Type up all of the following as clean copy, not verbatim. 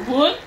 What?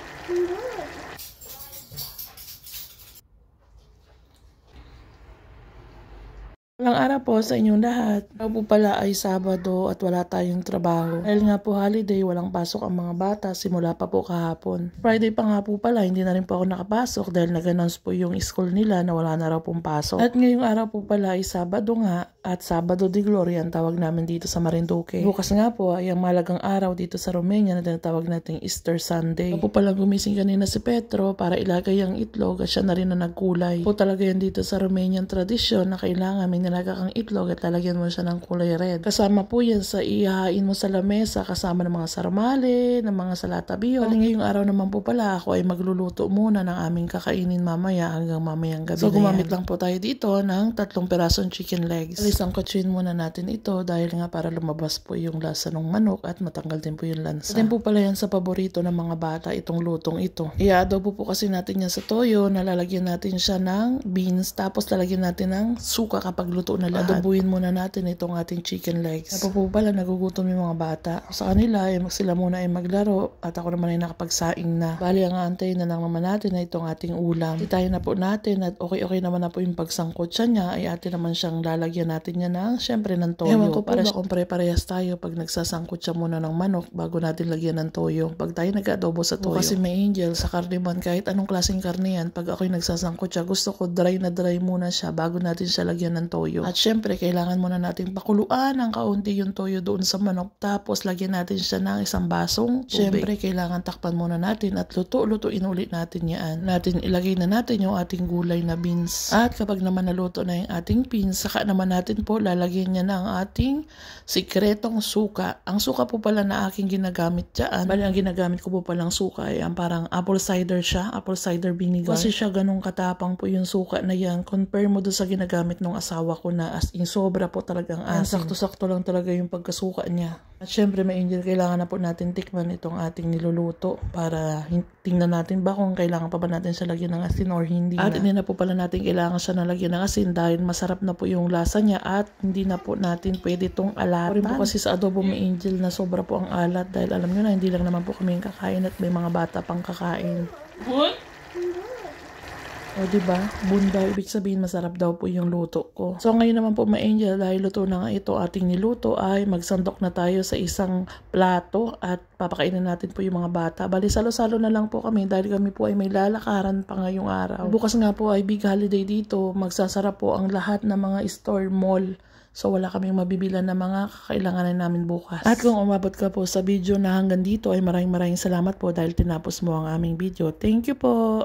Walang araw po sa inyong lahat. Araw po pala ay Sabado at wala tayong trabaho. Dahil nga po holiday, walang pasok ang mga bata simula pa po kahapon. Friday pa nga po pala, hindi na rin po ako nakapasok dahil nag-announce po yung school nila na wala na raw pong pasok. At ngayong araw po pala ay Sabado nga at Sabado de Gloria ang tawag namin dito sa Marinduque. Bukas nga po ay ang malagang araw dito sa Romania na tinatawag nating Easter Sunday. Po pala gumising kanina si Petro para ilagay ang itlog at siya na rin na nagkulay. Po talaga yan dito sa Romanian tradisyon na kailangan may nilaga kang itlog at lalagyan mo siya ng kulay red. Kasama po yan sa ihahain mo sa lamesa kasama ng mga sarmale, ng mga salatabiyo. Bali ngayong araw naman po pala ako ay magluluto muna ng aming kakainin mamaya hanggang mamayang gabi. So gumamit lang po tayo dito ng 3 pirasong chicken legs. Isang kutsuin muna natin ito dahil nga para lumabas po yung lasa ng manok at matanggal din po yung lansa. Atin po pala yan sa paborito ng mga bata itong lutong ito. I-adobo po kasi natin yan sa toyo, nalalagyan natin siya ng beans tapos lalagyan natin ng suka kapag luto na lahat. Adobuin muna natin itong ating chicken legs. Tapos po pala nagugutom yung mga bata. Sa kanila sila muna ay maglaro at ako naman ay nakapagsaing na. Bali ang antay na lang naman natin na itong ating ulam. Itayin na po natin at okay naman na po yung pagsangkot siya niya ay atin naman siyang lalagyan natin niya ng syempre ng toyo. Ewan ko para kung pare-parehas tayo pag nagsasangkot siya muna ng manok bago natin lagyan ng toyo. Pag tayo nag-adobo sa toyo. Kasi may angel sa karne man kahit anong klaseng karne yan pag ako'y nagsasangkot siya gusto ko dry na dry muna siya bago natin siya lagyan ng toyo. At syempre kailangan muna natin pakuluan ng kaunti yung toyo doon sa manok tapos lagyan natin siya ng isang basong tubig. Syempre kailangan takpan muna natin at lutuin ulit natin yan. Ilagay na natin yung ating gulay na beans. At kapag naman naluto na yung ating beans, saka naman natin po lalagyan niya ng ating sikretong suka. Ang suka po pala na aking ginagamit dyan. Bali ang ginagamit ko po palang suka ay ang parang apple cider siya, apple cider vinegar. Kasi siya ganun katapang po yung suka na yan. Compare mo doon sa ginagamit ng asawa ko na as in sobra po talagang asin. Sakto-sakto lang talaga yung pagkasuka niya. At syempre may angel, kailangan na po natin tikman itong ating niluluto para tingnan natin ba kung kailangan pa ba natin siya lagyan ng asin or hindi na. At hindi na po pala natin kailangan siya na lagyan ng asin dahil masarap na po yung lasa niya at hindi na po natin pwede itong alatan. Rin po kasi sa adobo may angel na sobra po ang alat dahil alam nyo na hindi lang naman po kami kakain at may mga bata pang kakain. What? O diba? Bunda, ibig sabihin masarap daw po yung luto ko. So ngayon naman po ma-angel dahil luto na nga ito ating niluto ay magsandok na tayo sa isang plato at papakainin natin po yung mga bata. Bali salo-salo na lang po kami dahil kami po ay may lalakaran pa ngayong araw. Bukas nga po ay big holiday dito. Magsasara po ang lahat ng mga store, mall. So wala kaming mabibilan na mga kakailanganin namin bukas. At kung umabot ka po sa video na hanggang dito ay maraming salamat po dahil tinapos mo ang aming video. Thank you po!